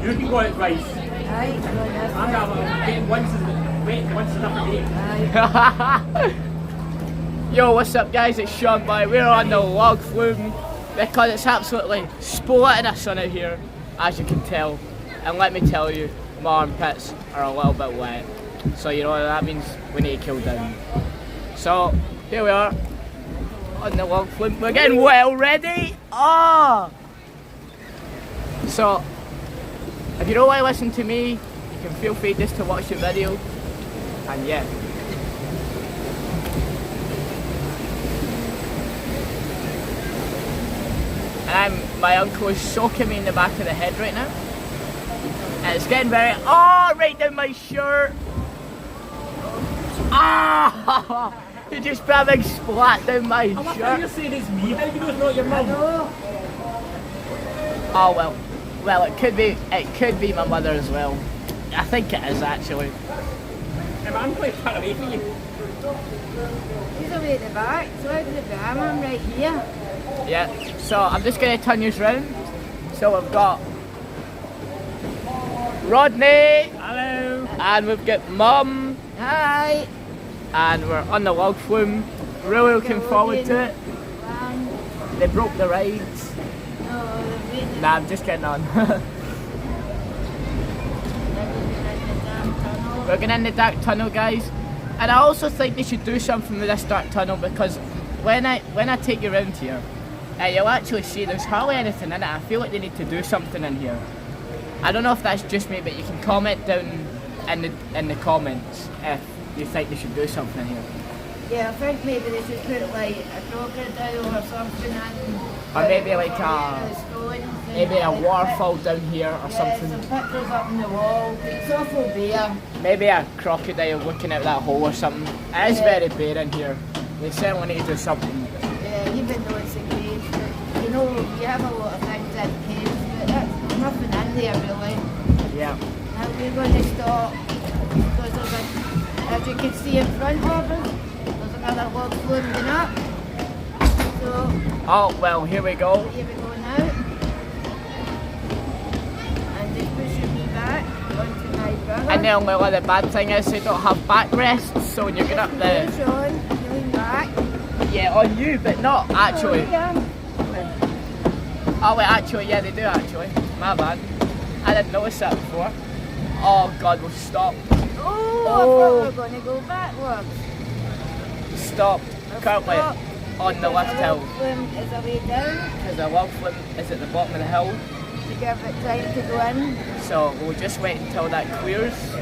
you can go out twice. Aye, go on this I'm way. once is enough for me. Aye. Yo, what's up guys, it's Sean Boy. We're on the log flume because it's absolutely splitting us on out here, as you can tell. And let me tell you, my armpits are a little bit wet. So you know what that means, we need to cool down. So, here we are, on the log flume. We're getting wet already! Oh! So, if you don't want to listen to me, you can feel free just to watch the video. And yeah. And my uncle is soaking me in the back of the head right now. And it's getting very, right down my shirt. He just put a big splat down my shirt. How you saying it's me? How do you know it's not your mum? Oh well, it could be my mother as well. I think it is actually. Yeah, but I'm quite far away from you. She's away at the back, so out of the bam, I'm right here. Yeah, so I'm just going to turn you round. So we've got Rodney. Hello. And we've got Mum. Hi. And we're on the log flume. Really looking forward to it. They broke the rides. Nah, I'm just getting on. We're going in the dark tunnel, guys. And I also think they should do something with this dark tunnel because when I take you around here, you'll actually see there's hardly anything in it. I feel like they need to do something in here. I don't know if that's just me, but you can comment down in the comments if you think they should do something in here. Yeah, I think maybe they should put like a crocodile or something in. Or maybe like a waterfall down here or something. Some pictures up on the wall. It's awful bare. Maybe a crocodile looking out that hole or something. It is very bare in here. They certainly need to do something. Yeah, even though it's a cave, but, you know, you have a lot of things in caves, but there's nothing in there really. Yeah. Now we're going to stop because as you can see in front of us, there's another log floating up. So, oh well, here we go. here we go now. And just pushing me back onto my brother. And the only other bad thing is they don't have backrests, so when you get up there. Push on, lean back. Yeah, on you, but not actually. Oh, yeah. Oh wait, actually, yeah, they do actually. My bad. I didn't notice that before. Oh god, we've stopped. Oh, I thought we were going to go backwards. Stopped currently on the left hill. The flume is a way down Because the log flume is at the bottom of the hill. to give it time to go in. So we'll just wait until that clears. So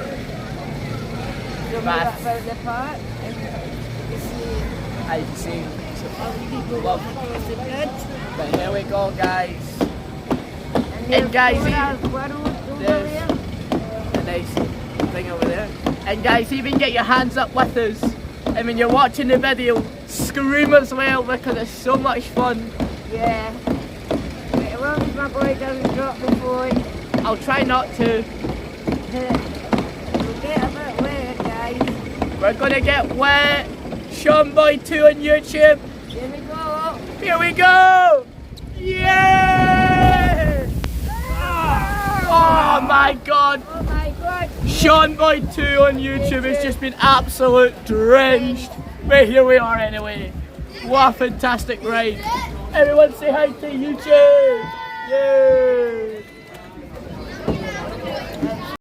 we're Bath. up about the park and you see As you can see. all the people Love. walking across the bridge. But here we go, guys. And guys, there's squirrels over there's- there. A nice thing over there. And guys, even get your hands up with us. And when you're watching the video, scream as well because it's so much fun. Yeah. But as long as my boy doesn't drop the phone, I'll try not to. we'll get a bit wet, guys. We're gonna get wet. Sean Boy 2 on YouTube. Here we go. Here we go! Yeah! Oh my god! Oh my god. Sean Boy 2 on YouTube has just been absolute drenched. But here we are anyway. What a fantastic ride. Everyone say hi to YouTube! Yay!